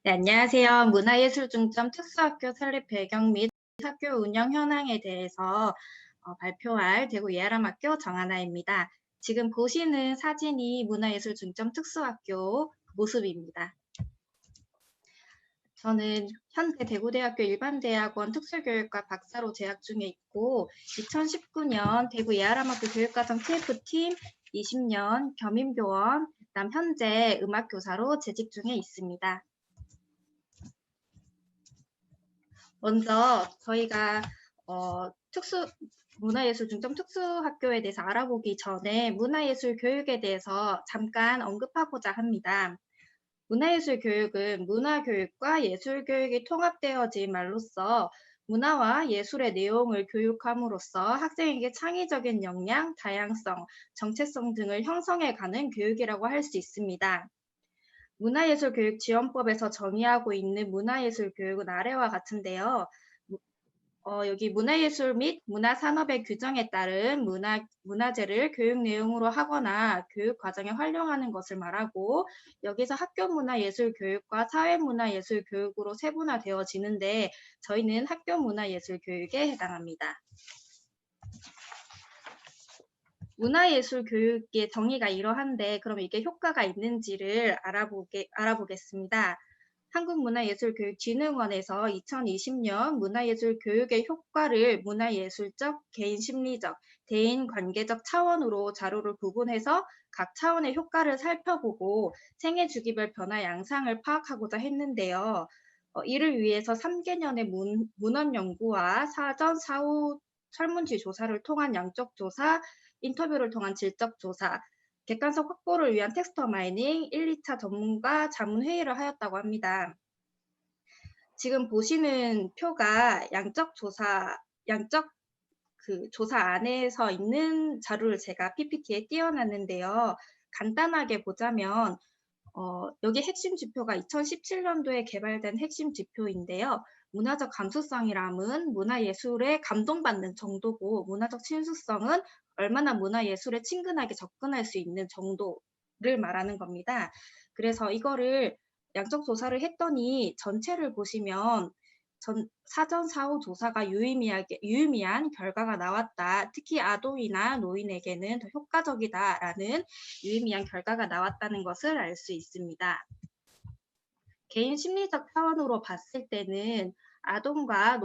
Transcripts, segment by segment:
네, 안녕하세요. 문화예술중점 특수학교 설립 배경 및 학교 운영 현황에 대해서 발표할 대구 예아람학교 정하나입니다. 지금 보시는 사진이 문화예술중점 특수학교 모습입니다. 저는 현재 대구대학교 일반대학원 특수교육과 박사로 재학 중에 있고 2019년 대구 예아람학교 교육과정 TF팀, 20년 겸임교원, 그다음 현재 음악교사로 재직 중에 있습니다. 먼저 저희가 문화예술중점 특수학교에 대해서 알아보기 전에 문화예술 교육에 대해서 잠깐 언급하고자 합니다. 문화예술 교육은 문화교육과 예술교육이 통합되어진 말로써 문화와 예술의 내용을 교육함으로써 학생에게 창의적인 역량, 다양성, 정체성 등을 형성해가는 교육이라고 할 수 있습니다. 문화예술교육지원법에서 정의하고 있는 문화예술교육은 아래와 같은데요. 여기 문화예술 및 문화산업의 규정에 따른 문화재를 교육 내용으로 하거나 교육 과정에 활용하는 것을 말하고, 여기서 학교문화예술교육과 사회문화예술교육으로 세분화되어지는데 저희는 학교문화예술교육에 해당합니다. 문화예술 교육의 정의가 이러한데 그럼 이게 효과가 있는지를 알아보겠습니다. 한국문화예술교육진흥원에서 2020년 문화예술 교육의 효과를 문화예술적, 개인심리적, 대인관계적 차원으로 자료를 구분해서 각 차원의 효과를 살펴보고 생애주기별 변화 양상을 파악하고자 했는데요. 이를 위해서 3개년의 문헌 연구와 사전, 사후 설문지 조사를 통한 양적 조사, 인터뷰를 통한 질적 조사, 객관성 확보를 위한 텍스터 마이닝, 1, 2차 전문가 자문 회의를 하였다고 합니다. 지금 보시는 표가 양적 조사 안에서 있는 자료를 제가 PPT에 띄워놨는데요. 간단하게 보자면 여기 핵심 지표가 2017년도에 개발된 핵심 지표인데요. 문화적 감수성이람은 문화예술에 감동받는 정도고, 문화적 친숙성은 얼마나 문화예술에 친근하게 접근할 수 있는 정도를 말하는 겁니다. 그래서 이거를 양적 조사를 했더니 전체를 보시면 사전 사후 조사가 유의미한 결과가 나왔다. 특히 아동이나 노인에게는 더 효과적이다라는 유의미한 결과가 나왔다는 것을 알 수 있습니다. 개인 심리적 차원으로 봤을 때는 아동과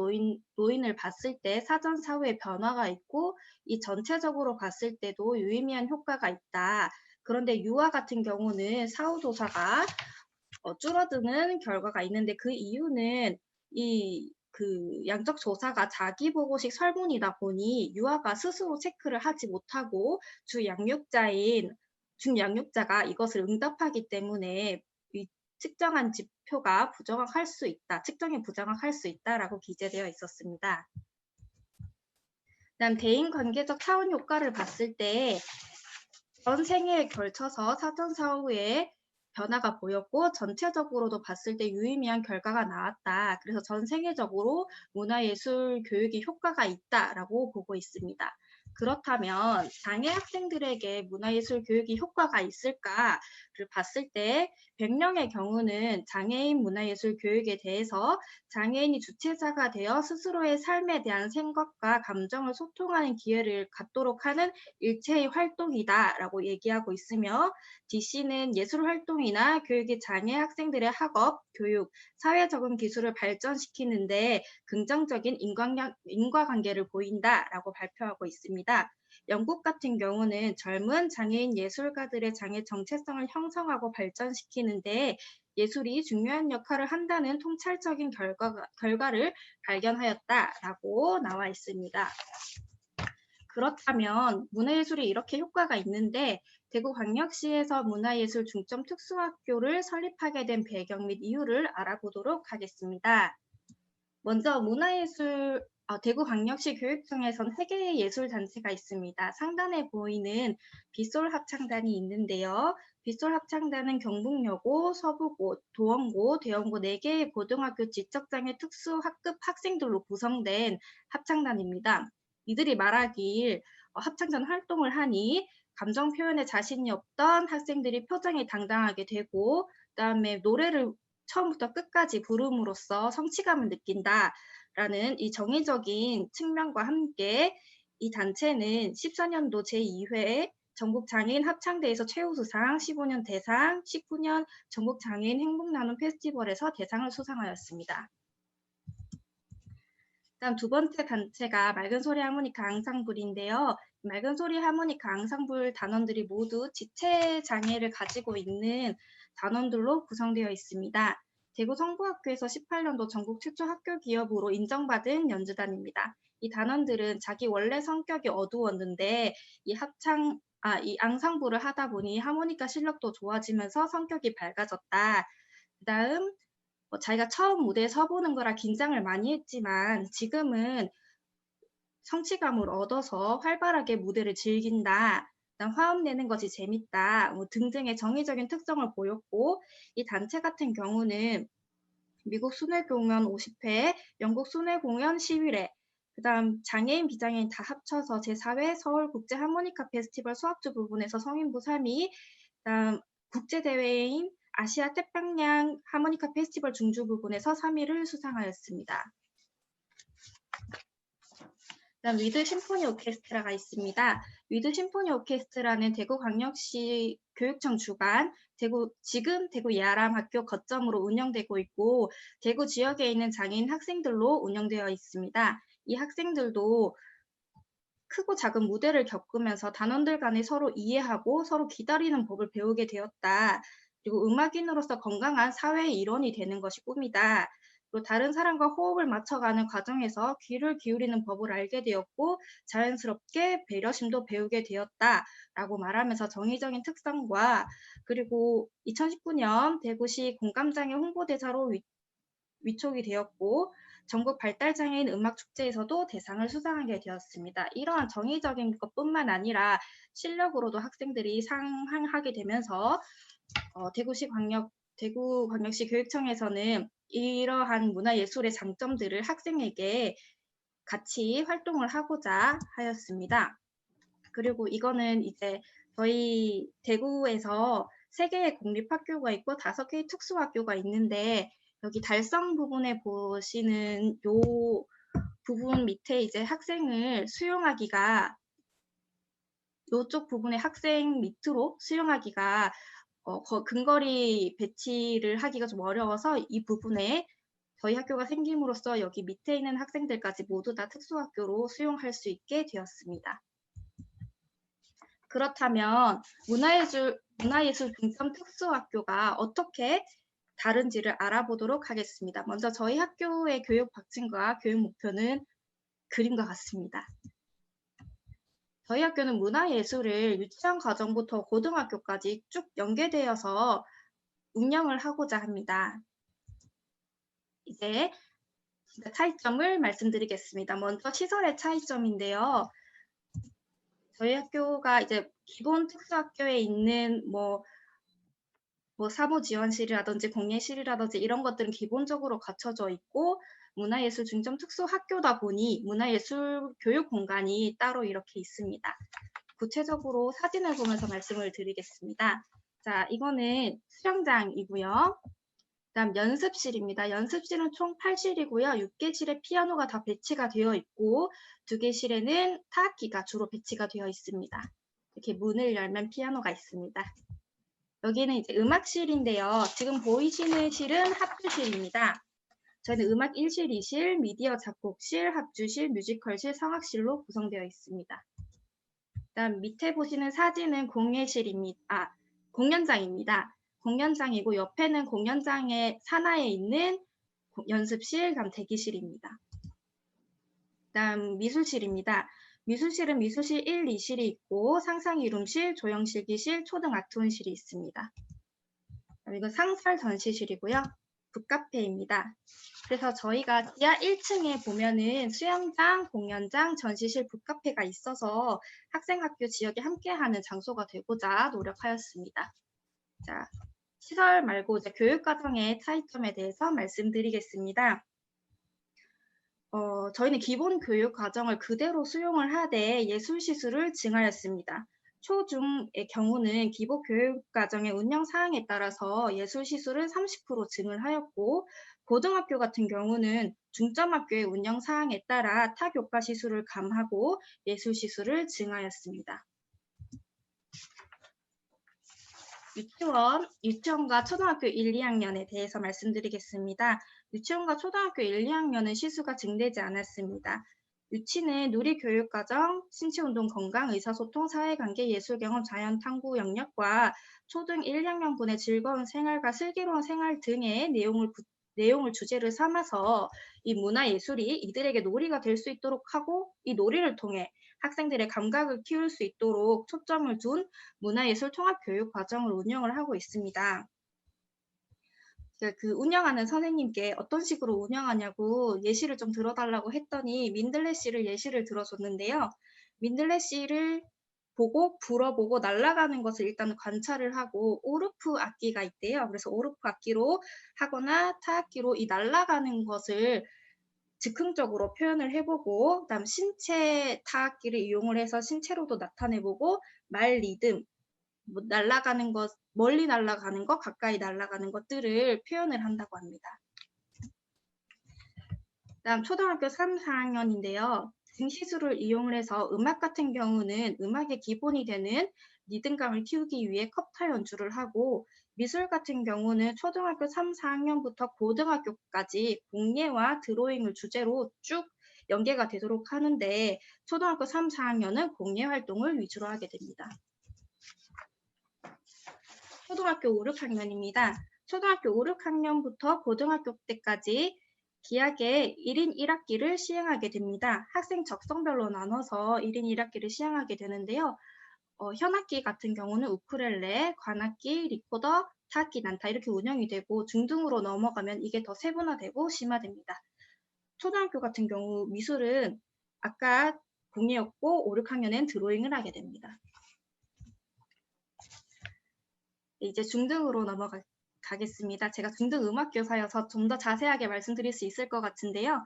노인을 봤을 때 사전 사후의 변화가 있고, 이 전체적으로 봤을 때도 유의미한 효과가 있다. 그런데 유아 같은 경우는 사후 조사가 줄어드는 결과가 있는데, 그 이유는 양적 조사가 자기 보고식 설문이다 보니 유아가 스스로 체크를 하지 못하고 중양육자가 이것을 응답하기 때문에 이 측정한 지표가 측정이 부정확할 수 있다라고 기재되어 있었습니다. 그다음 대인관계적 차원 효과를 봤을 때 전 생애에 걸쳐서 사전 사후에 변화가 보였고, 전체적으로도 봤을 때 유의미한 결과가 나왔다. 그래서 전 세계적으로 문화예술 교육이 효과가 있다라고 보고 있습니다. 그렇다면 장애 학생들에게 문화예술 교육이 효과가 있을까를 봤을 때 100명의 경우는 장애인 문화예술 교육에 대해서 장애인이 주체자가 되어 스스로의 삶에 대한 생각과 감정을 소통하는 기회를 갖도록 하는 일체의 활동이다라고 얘기하고 있으며, DC는 예술 활동이나 교육이 장애 학생들의 학업, 교육, 사회 적응 기술을 발전시키는데 긍정적인 인과관계를 보인다라고 발표하고 있습니다. 영국 같은 경우는 젊은 장애인 예술가들의 장애 정체성을 형성하고 발전시키는데 예술이 중요한 역할을 한다는 통찰적인 결과를 발견하였다라고 나와 있습니다. 그렇다면 문화예술이 이렇게 효과가 있는데 대구광역시에서 문화예술 중점 특수학교를 설립하게 된 배경 및 이유를 알아보도록 하겠습니다. 먼저 대구광역시 교육청에선 3개의 예술단체가 있습니다. 상단에 보이는 빗솔 합창단이 있는데요. 빗솔 합창단은 경북여고, 서부고, 도원고, 대원고 4개의 고등학교 지적장애 특수학급 학생들로 구성된 합창단입니다. 이들이 말하길 합창단 활동을 하니 감정 표현에 자신이 없던 학생들이 표정이 당당하게 되고, 그다음에 노래를 처음부터 끝까지 부름으로써 성취감을 느낀다라는 이 정의적인 측면과 함께 이 단체는 14년도 제2회 전국장애인 합창대에서 최우수상, 15년 대상, 19년 전국장애인 행복나눔 페스티벌에서 대상을 수상하였습니다. 다음 두 번째 단체가 맑은소리 하모니카 앙상블인데요. 맑은소리 하모니카 앙상블 단원들이 모두 지체장애를 가지고 있는 단원들로 구성되어 있습니다. 대구 성부학교에서 18년도 전국 최초 학교 기업으로 인정받은 연주단입니다. 이 단원들은 자기 원래 성격이 어두웠는데 이 앙상블을 하다 보니 하모니카 실력도 좋아지면서 성격이 밝아졌다. 그 다음 자기가 처음 무대에 서보는 거라 긴장을 많이 했지만 지금은 성취감을 얻어서 활발하게 무대를 즐긴다. 화음 내는 것이 재밌다. 등등의 정의적인 특성을 보였고 이 단체 같은 경우는 미국 순회 공연 50회, 영국 순회 공연 11회, 그 다음 장애인, 비장애인 다 합쳐서 제4회 서울국제 하모니카 페스티벌 수학주 부분에서 성인부 3위, 그 다음 국제대회인 아시아 태평양 하모니카 페스티벌 중주 부분에서 3위를 수상하였습니다. 그다음 위드 심포니 오케스트라가 있습니다. 위드 심포니 오케스트라는 대구광역시 교육청 주관, 지금 대구 예아람 학교 거점으로 운영되고 있고 대구 지역에 있는 장애인 학생들로 운영되어 있습니다. 이 학생들도 크고 작은 무대를 겪으면서 단원들 간에 서로 이해하고 서로 기다리는 법을 배우게 되었다. 그리고 음악인으로서 건강한 사회의 일원이 되는 것이 꿈이다. 그리고 다른 사람과 호흡을 맞춰가는 과정에서 귀를 기울이는 법을 알게 되었고 자연스럽게 배려심도 배우게 되었다라고 말하면서 정의적인 특성과 그리고 2019년 대구시 공감장애 홍보대사로 위촉이 되었고 전국 발달장애인 음악축제에서도 대상을 수상하게 되었습니다. 이러한 정의적인 것뿐만 아니라 실력으로도 학생들이 상향하게 되면서 대구광역시 교육청에서는 이러한 문화예술의 장점들을 학생에게 같이 활동을 하고자 하였습니다. 그리고 이거는 이제 저희 대구에서 3개의 공립학교가 있고 5개의 특수학교가 있는데 여기 달성 부분에 보시는 요 부분 밑에 이제 학생을 수용하기가 요쪽 부분의 학생 밑으로 수용하기가 근거리 배치를 하기가 좀 어려워서 이 부분에 저희 학교가 생김으로써 여기 밑에 있는 학생들까지 모두 다 특수학교로 수용할 수 있게 되었습니다. 그렇다면 문화예술 중점 특수학교가 어떻게 다른지를 알아보도록 하겠습니다. 먼저 저희 학교의 교육 방침과 교육 목표는 그림과 같습니다. 저희 학교는 문화예술을 유치원 과정부터 고등학교까지 쭉 연계되어서 운영을 하고자 합니다. 이제 차이점을 말씀드리겠습니다. 먼저 시설의 차이점인데요. 저희 학교가 이제 기본 특수학교에 있는 뭐 사무지원실이라든지 공예실이라든지 이런 것들은 기본적으로 갖춰져 있고 문화예술 중점 특수학교다 보니 문화예술 교육 공간이 따로 이렇게 있습니다. 구체적으로 사진을 보면서 말씀을 드리겠습니다. 자, 이거는 수영장이고요. 그다음 연습실입니다. 연습실은 총 8실이고요. 6개실에 피아노가 다 배치가 되어 있고 2개실에는 타악기가 주로 배치가 되어 있습니다. 이렇게 문을 열면 피아노가 있습니다. 여기는 이제 음악실인데요. 지금 보이시는 실은 합주실입니다. 저희는 음악 1실, 2실, 미디어 작곡실, 합주실, 뮤지컬실, 성악실로 구성되어 있습니다. 그다음 밑에 보시는 사진은 공연장입니다. 공연장이고 옆에는 공연장의 산하에 있는 연습실, 그다음 대기실입니다. 그다음 미술실입니다. 미술실은 미술실 1, 2실이 있고 상상이룸실, 조형실기실, 초등아트원실이 있습니다. 이건 상설 전시실이고요. 북카페입니다. 그래서 저희가 지하 1층에 보면은 수영장, 공연장, 전시실, 북카페가 있어서 학생학교 지역에 함께하는 장소가 되고자 노력하였습니다. 자, 시설 말고 이제 교육과정의 차이점에 대해서 말씀드리겠습니다. 저희는 기본 교육 과정을 그대로 수용을 하되 예술 시술을 증하였습니다. 초중의 경우는 기본교육과정의 운영 사항에 따라서 예술 시술은 30% 증을 하였고, 고등학교 같은 경우는 중점학교의 운영 사항에 따라 타 교과 시술을 감하고 예술 시술을 증하였습니다. 유치원과 초등학교 1, 2학년에 대해서 말씀드리겠습니다. 유치원과 초등학교 1, 2학년은 시수가 증대지 않았습니다. 유치는 누리교육과정, 신체운동, 건강, 의사소통, 사회관계, 예술경험, 자연탐구 영역과 초등 1, 2학년분의 즐거운 생활과 슬기로운 생활 등의 내용을 주제를 삼아서 이 문화예술이 이들에게 놀이가 될 수 있도록 하고, 이 놀이를 통해 학생들의 감각을 키울 수 있도록 초점을 둔 문화예술 통합교육 과정을 운영을 하고 있습니다. 그 운영하는 선생님께 어떤 식으로 운영하냐고 예시를 좀 들어달라고 했더니 민들레씨를 예시를 들어줬는데요. 민들레씨를 보고 불어보고 날아가는 것을 일단 관찰을 하고 오르프 악기가 있대요. 그래서 오르프 악기로 하거나 타악기로 이 날아가는 것을 즉흥적으로 표현을 해보고, 그다음 신체 타악기를 이용을 해서 신체로도 나타내보고, 말 리듬, 뭐 날아가는 것, 멀리 날아가는 것, 가까이 날아가는 것들을 표현을 한다고 합니다. 그다음 초등학교 3, 4학년인데요. 등시술을 이용을 해서 음악 같은 경우는 음악의 기본이 되는 리듬감을 키우기 위해 컵타 연주를 하고, 미술 같은 경우는 초등학교 3, 4학년부터 고등학교까지 공예와 드로잉을 주제로 쭉 연계가 되도록 하는데, 초등학교 3, 4학년은 공예 활동을 위주로 하게 됩니다. 초등학교 5, 6학년입니다. 초등학교 5, 6학년부터 고등학교 때까지 기하게 1인 1학기를 시행하게 됩니다. 학생 적성별로 나눠서 1인 1학기를 시행하게 되는데요. 현악기 같은 경우는 우쿨렐레, 관악기, 리코더, 타악기, 난타 이렇게 운영이 되고, 중등으로 넘어가면 이게 더 세분화되고 심화됩니다. 초등학교 같은 경우 미술은 아까 공예였고 5, 6학년엔 드로잉을 하게 됩니다. 이제 중등으로 넘어가겠습니다. 제가 중등 음악교사여서 좀 더 자세하게 말씀드릴 수 있을 것 같은데요.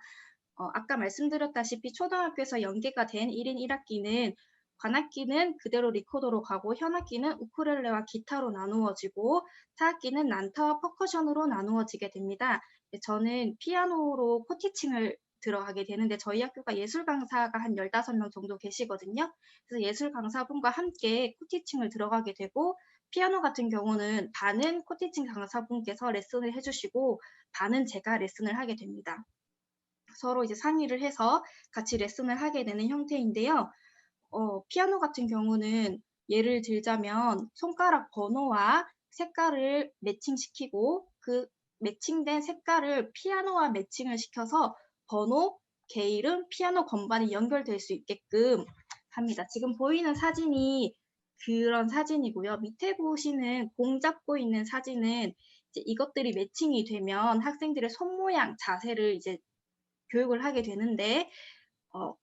아까 말씀드렸다시피 초등학교에서 연계가 된 1인 1학기는 관악기는 그대로 리코더로 가고, 현악기는 우쿨렐레와 기타로 나누어지고, 타악기는 난타와 퍼커션으로 나누어지게 됩니다. 저는 피아노로 코티칭을 들어가게 되는데, 저희 학교가 예술 강사가 한 15명 정도 계시거든요. 그래서 예술 강사분과 함께 코티칭을 들어가게 되고, 피아노 같은 경우는 반은 코티칭 강사분께서 레슨을 해주시고, 반은 제가 레슨을 하게 됩니다. 서로 이제 상의를 해서 같이 레슨을 하게 되는 형태인데요. 피아노 같은 경우는 예를 들자면 손가락 번호와 색깔을 매칭시키고, 그 매칭된 색깔을 피아노와 매칭을 시켜서 번호, 게이름, 피아노 건반이 연결될 수 있게끔 합니다. 지금 보이는 사진이 그런 사진이고요. 밑에 보시는 공 잡고 있는 사진은 이제 이것들이 매칭이 되면 학생들의 손 모양, 자세를 이제 교육을 하게 되는데,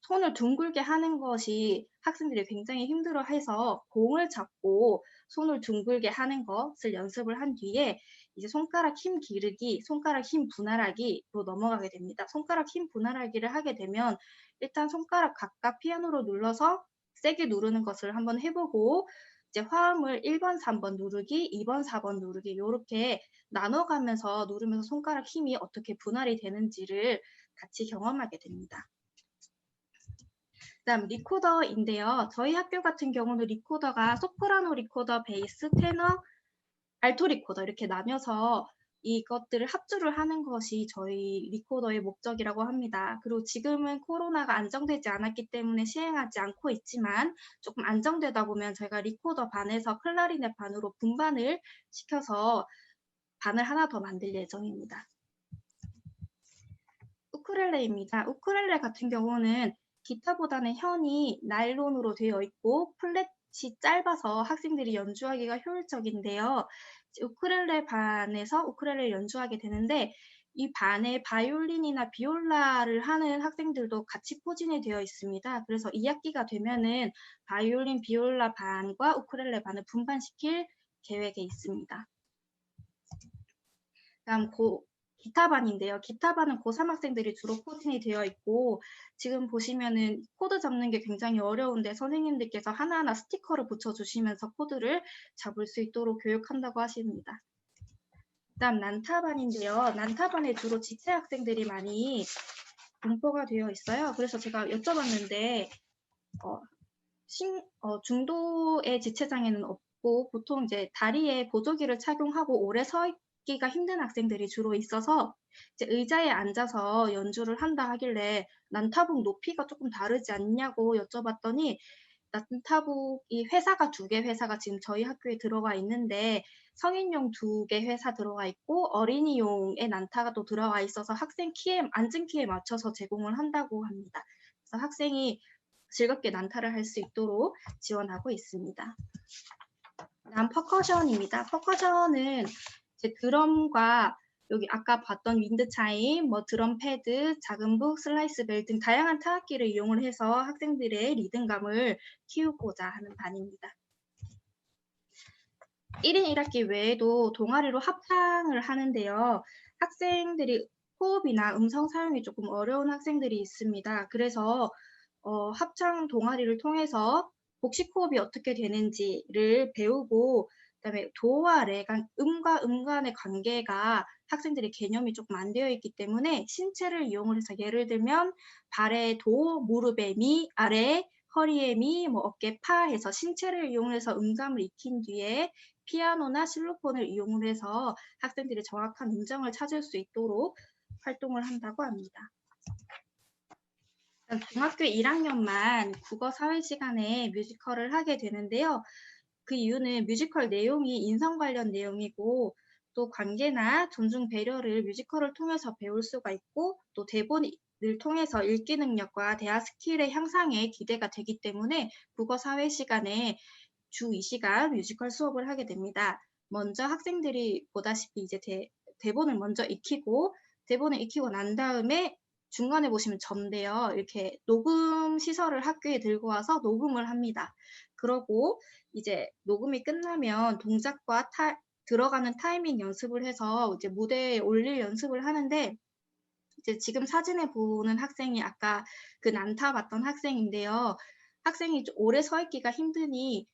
손을 둥글게 하는 것이 학생들이 굉장히 힘들어해서 공을 잡고 손을 둥글게 하는 것을 연습을 한 뒤에 이제 손가락 힘 기르기, 손가락 힘 분할하기로 넘어가게 됩니다. 손가락 힘 분할하기를 하게 되면 일단 손가락 각각 피아노로 눌러서 세게 누르는 것을 한번 해보고, 이제 화음을 1번, 3번 누르기, 2번, 4번 누르기 이렇게 나눠가면서 누르면서 손가락 힘이 어떻게 분할이 되는지를 같이 경험하게 됩니다. 그다음 리코더인데요. 저희 학교 같은 경우는 리코더가 소프라노 리코더, 베이스, 테너, 알토 리코더 이렇게 나뉘어서 이것들을 합주를 하는 것이 저희 리코더의 목적이라고 합니다. 그리고 지금은 코로나가 안정되지 않았기 때문에 시행하지 않고 있지만, 조금 안정되다 보면 저희가 리코더 반에서 클라리넷 반으로 분반을 시켜서 반을 하나 더 만들 예정입니다. 우쿨렐레입니다. 우쿨렐레 같은 경우는 기타보다는 현이 나일론으로 되어 있고 플랫이 짧아서 학생들이 연주하기가 효율적인데요. 우쿨렐레 반에서 우쿨렐레를 연주하게 되는데, 이 반에 바이올린이나 비올라를 하는 학생들도 같이 포진이 되어 있습니다. 그래서 2학기가 되면은 바이올린, 비올라 반과 우쿨렐레 반을 분반시킬 계획에 있습니다. 다음 기타반인데요. 기타반은 고3 학생들이 주로 코진이 되어 있고 지금 보시면은 코드 잡는 게 굉장히 어려운데 선생님들께서 하나하나 스티커를 붙여주시면서 코드를 잡을 수 있도록 교육한다고 하십니다. 그다음 난타반인데요. 난타반에 주로 지체 학생들이 많이 분포가 되어 있어요. 그래서 제가 여쭤봤는데 중도의 지체장애는 없고 보통 이제 다리에 보조기를 착용하고 오래 서 있기가 힘든 학생들이 주로 있어서 이제 의자에 앉아서 연주를 한다 하길래 난타북 높이가 조금 다르지 않냐고 여쭤봤더니 난타북이 회사가 2개 회사가 지금 저희 학교에 들어가 있는데 성인용 2개 회사 들어가 있고 어린이용의 난타가 또 들어가 있어서 학생 키에 앉은 키에 맞춰서 제공을 한다고 합니다. 그래서 학생이 즐겁게 난타를 할 수 있도록 지원하고 있습니다. 다음 퍼커션입니다. 퍼커션은 이제 드럼과 여기 아까 봤던 윈드 차임, 드럼 패드, 작은 북, 슬라이스 벨 등 다양한 타악기를 이용을 해서 학생들의 리듬감을 키우고자 하는 반입니다. 1인 1학기 외에도 동아리로 합창을 하는데요. 학생들이 호흡이나 음성 사용이 조금 어려운 학생들이 있습니다. 그래서 합창 동아리를 통해서 복식 호흡이 어떻게 되는지를 배우고 그다음에 도와 레 음과 음 간의 관계가 학생들의 개념이 조금 안 되어 있기 때문에 신체를 이용을 해서 예를 들면 발에 도, 무릎에 미, 아래 허리에 미, 어깨 파 해서 신체를 이용해서 음감을 익힌 뒤에 피아노나 실로폰을 이용을 해서 학생들이 정확한 음정을 찾을 수 있도록 활동을 한다고 합니다. 중학교 1학년만 국어 사회 시간에 뮤지컬을 하게 되는데요. 그 이유는 뮤지컬 내용이 인성 관련 내용이고 또 관계나 존중 배려를 뮤지컬을 통해서 배울 수가 있고 또 대본을 통해서 읽기 능력과 대화 스킬의 향상에 기대가 되기 때문에 국어 사회 시간에 주 2시간 뮤지컬 수업을 하게 됩니다. 먼저 학생들이 보다시피 이제 대본을 먼저 익히고 대본을 익히고 난 다음에 중간에 보시면 점인데요. 이렇게 녹음 시설을 학교에 들고 와서 녹음을 합니다. 그러고 이제 녹음이 끝나면 동작과 들어가는 타이밍 연습을 해서 이제 무대에 올릴 연습을 하는데 이제 지금 사진에 보는 학생이 아까 그 난타 봤던 학생인데요. 학생이 오래 서 있기가 힘드니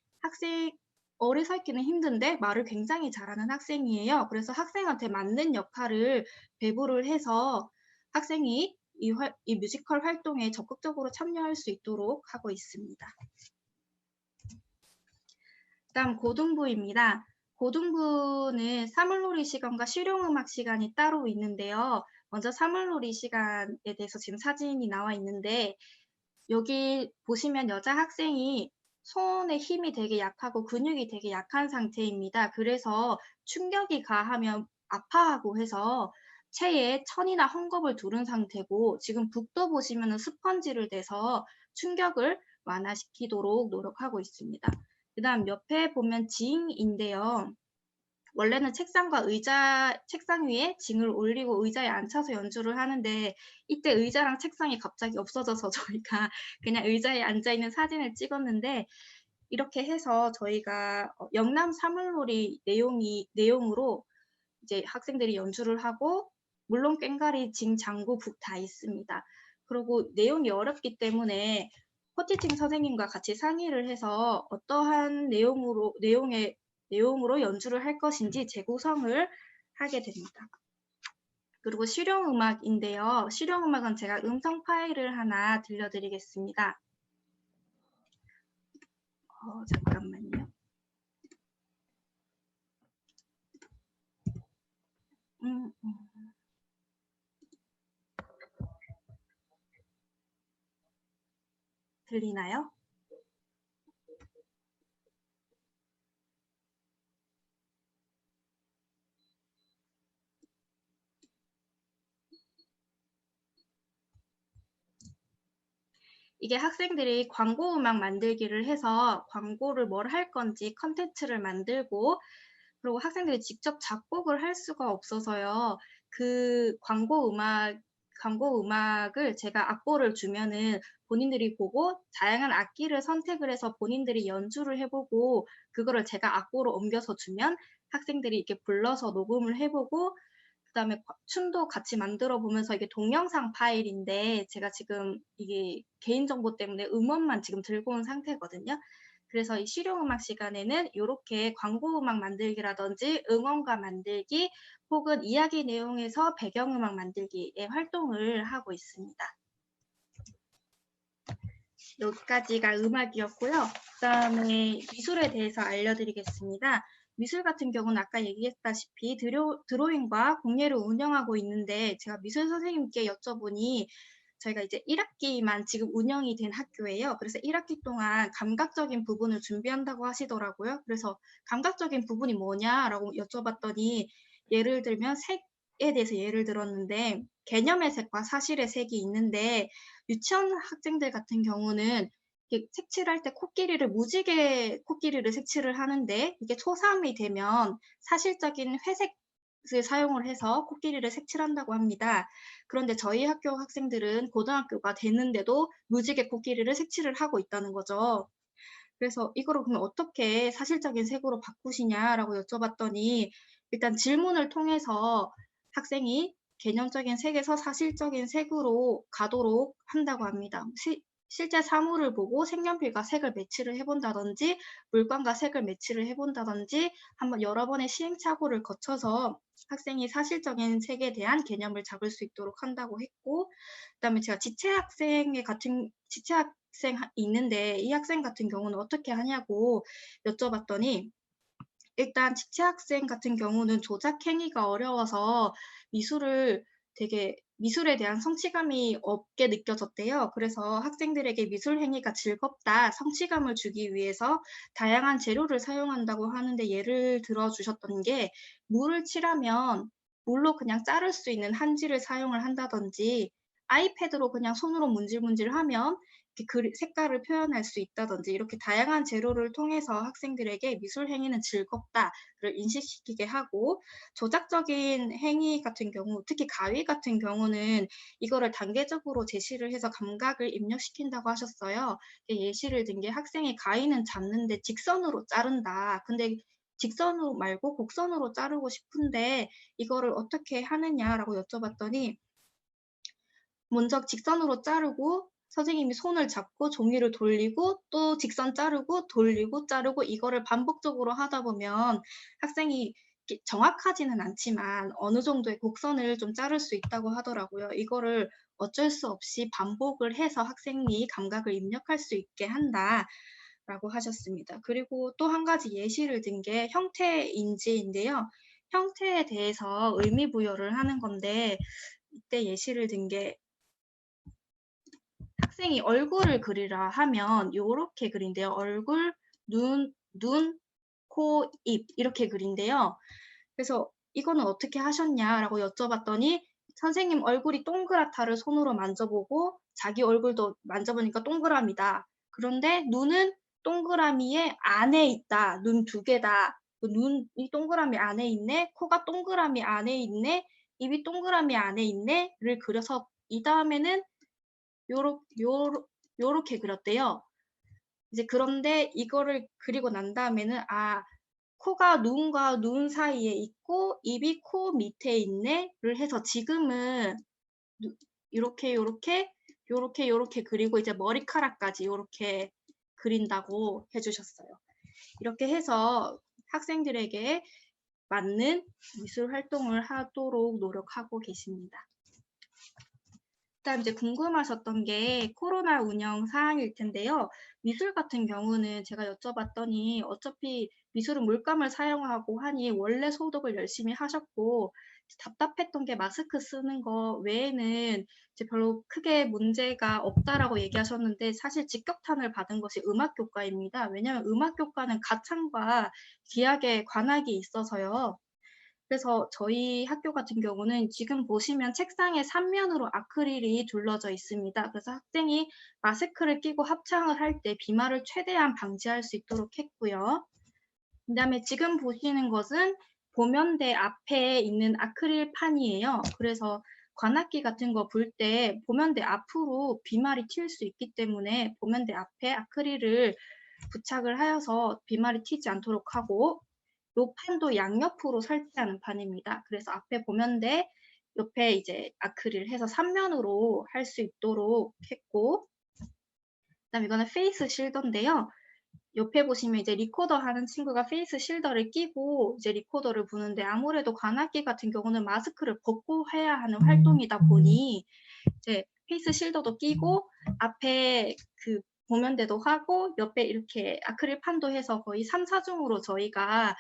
오래 서 있기는 힘든데 말을 굉장히 잘하는 학생이에요. 그래서 학생한테 맞는 역할을 배부를 해서 학생이 이 뮤지컬 활동에 적극적으로 참여할 수 있도록 하고 있습니다. 다음 고등부입니다. 고등부는 사물놀이 시간과 실용음악 시간이 따로 있는데요. 먼저 사물놀이 시간에 대해서 지금 사진이 나와 있는데 여기 보시면 여자 학생이 손의 힘이 되게 약하고 근육이 되게 약한 상태입니다. 그래서 충격이 가하면 아파하고 해서 체에 천이나 헝겊을 두른 상태고 지금 북도 보시면 스펀지를 대서 충격을 완화시키도록 노력하고 있습니다. 그 다음 옆에 보면 징인데요. 원래는 책상 위에 징을 올리고 의자에 앉혀서 연주를 하는데 이때 의자랑 책상이 갑자기 없어져서 저희가 그냥 의자에 앉아있는 사진을 찍었는데 이렇게 해서 저희가 영남 사물놀이 내용으로 이제 학생들이 연주를 하고 물론 꽹과리, 징, 장구, 북 다 있습니다. 그리고 내용이 어렵기 때문에 코티칭 선생님과 같이 상의를 해서 어떠한 내용으로 연주를 할 것인지 재구성을 하게 됩니다. 그리고 실용음악인데요. 실용음악은 제가 음성 파일을 하나 들려드리겠습니다. 잠깐만요. 들리나요? 이게 학생들이 광고 음악 만들기를 해서 광고를 뭘 할 건지 컨텐츠를 만들고 그리고 학생들이 직접 작곡을 할 수가 없어서요. 그 광고 음악을 제가 악보를 주면은 본인들이 보고 다양한 악기를 선택을 해서 본인들이 연주를 해보고 그거를 제가 악보로 옮겨서 주면 학생들이 이렇게 불러서 녹음을 해보고 그다음에 춤도 같이 만들어 보면서 이게 동영상 파일인데 제가 지금 이게 개인정보 때문에 음원만 지금 들고 온 상태거든요. 그래서 이 실용음악 시간에는 요렇게 광고음악 만들기라든지 응원가 만들기 혹은 이야기 내용에서 배경음악 만들기의 활동을 하고 있습니다. 여기까지가 음악이었고요. 그다음에 미술에 대해서 알려드리겠습니다. 미술 같은 경우는 아까 얘기했다시피 드로잉과 공예를 운영하고 있는데 제가 미술 선생님께 여쭤보니 저희가 이제 1학기만 지금 운영이 된 학교예요. 그래서 1학기 동안 감각적인 부분을 준비한다고 하시더라고요. 그래서 감각적인 부분이 뭐냐라고 여쭤봤더니 예를 들면 색에 대해서 예를 들었는데 개념의 색과 사실의 색이 있는데 유치원 학생들 같은 경우는 색칠할 때 무지개 코끼리를 색칠을 하는데 이게 초3이 되면 사실적인 회색을 사용을 해서 코끼리를 색칠한다고 합니다. 그런데 저희 학교 학생들은 고등학교가 됐는데도 무지개 코끼리를 색칠을 하고 있다는 거죠. 그래서 이거를 그러면 어떻게 사실적인 색으로 바꾸시냐라고 여쭤봤더니 일단 질문을 통해서 학생이 개념적인 색에서 사실적인 색으로 가도록 한다고 합니다. 실제 사물을 보고 색연필과 색을 매치를 해본다든지 물감과 색을 매치를 해본다든지 한번 여러 번의 시행착오를 거쳐서 학생이 사실적인 색에 대한 개념을 잡을 수 있도록 한다고 했고 그다음에 제가 지체학생 있는데 이 학생 같은 경우는 어떻게 하냐고 여쭤봤더니 일단 지체학생 같은 경우는 조작 행위가 어려워서 미술에 대한 성취감이 없게 느껴졌대요. 그래서 학생들에게 미술 행위가 즐겁다, 성취감을 주기 위해서 다양한 재료를 사용한다고 하는데 예를 들어 주셨던 게 물을 칠하면 물로 그냥 자를 수 있는 한지를 사용을 한다든지 아이패드로 그냥 손으로 문질문질하면 색깔을 표현할 수 있다든지 이렇게 다양한 재료를 통해서 학생들에게 미술 행위는 즐겁다를 인식시키게 하고 조작적인 행위 같은 경우 특히 가위 같은 경우는 이거를 단계적으로 제시를 해서 감각을 입력시킨다고 하셨어요. 예시를 든 게 학생이 가위는 잡는데 직선으로 자른다. 근데 직선으로 말고 곡선으로 자르고 싶은데 이거를 어떻게 하느냐라고 여쭤봤더니 먼저 직선으로 자르고 선생님이 손을 잡고 종이를 돌리고 또 직선 자르고 돌리고 자르고 이거를 반복적으로 하다 보면 학생이 정확하지는 않지만 어느 정도의 곡선을 좀 자를 수 있다고 하더라고요. 이거를 어쩔 수 없이 반복을 해서 학생이 감각을 입력할 수 있게 한다라고 하셨습니다. 그리고 또 한 가지 예시를 든 게 형태인지인데요. 형태에 대해서 의미 부여를 하는 건데 이때 예시를 든게 학생이 얼굴을 그리라 하면 요렇게 그린대요. 얼굴, 눈, 코, 입 이렇게 그린대요. 그래서 이거는 어떻게 하셨냐라고 여쭤봤더니 선생님 얼굴이 동그랗다를 손으로 만져보고 자기 얼굴도 만져보니까 동그라미다. 그런데 눈은 동그라미의 안에 있다. 눈 2개다. 눈이 동그라미 안에 있네. 코가 동그라미 안에 있네. 입이 동그라미 안에 있네를 그려서 이 다음에는 요렇게 그렸대요. 이제 그런데 이거를 그리고 난 다음에는 코가 눈과 눈 사이에 있고 입이 코 밑에 있네를 해서 지금은 요렇게 그리고 이제 머리카락까지 요렇게 그린다고 해주셨어요. 이렇게 해서 학생들에게 맞는 미술 활동을 하도록 노력하고 계십니다. 그다음 이제 궁금하셨던 게 코로나 운영 사항일 텐데요. 미술 같은 경우는 제가 여쭤봤더니 어차피 미술은 물감을 사용하고 하니 원래 소독을 열심히 하셨고 답답했던 게 마스크 쓰는 거 외에는 이제 별로 크게 문제가 없다라고 얘기하셨는데 사실 직격탄을 받은 것이 음악교과입니다. 왜냐하면 음악교과는 가창과 기악의 관악이 있어서요. 그래서 저희 학교 같은 경우는 지금 보시면 책상에 3면으로 아크릴이 둘러져 있습니다. 그래서 학생이 마스크를 끼고 합창을 할 때 비말을 최대한 방지할 수 있도록 했고요. 그다음에 지금 보시는 것은 보면대 앞에 있는 아크릴판이에요. 그래서 관악기 같은 거 불 때 보면대 앞으로 비말이 튈 수 있기 때문에 보면대 앞에 아크릴을 부착을 하여서 비말이 튀지 않도록 하고 요 판도 양옆으로 설치하는 판입니다. 그래서 앞에 보면대 옆에 이제 아크릴 해서 3면으로 할 수 있도록 했고, 그다음에 이거는 페이스 실더인데요. 옆에 보시면 이제 리코더 하는 친구가 페이스 실더를 끼고 이제 리코더를 부는데, 아무래도 관악기 같은 경우는 마스크를 벗고 해야 하는 활동이다 보니 이제 페이스 실더도 끼고 앞에 그 보면대도 하고 옆에 이렇게 아크릴 판도 해서 거의 3, 4중으로 저희가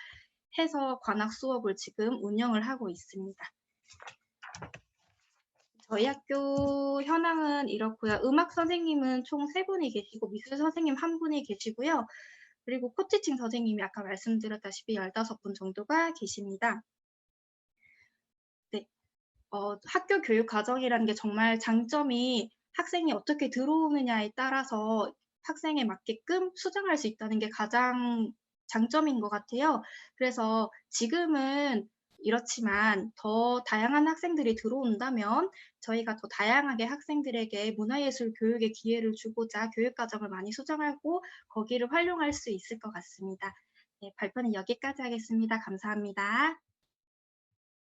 해서 관악 수업을 지금 운영을 하고 있습니다. 저희 학교 현황은 이렇고요. 음악 선생님은 총 3분이 계시고 미술 선생님 1분이 계시고요. 그리고 코티칭 선생님이 아까 말씀드렸다시피 15분 정도가 계십니다. 네, 학교 교육 과정이라는 게 정말 장점이 학생이 어떻게 들어오느냐에 따라서 학생에 맞게끔 수정할 수 있다는 게 가장 장점인 것 같아요. 그래서 지금은 이렇지만 더 다양한 학생들이 들어온다면 저희가 더 다양하게 학생들에게 문화예술 교육의 기회를 주고자 교육 과정을 많이 수정하고 거기를 활용할 수 있을 것 같습니다. 네, 발표는 여기까지 하겠습니다. 감사합니다.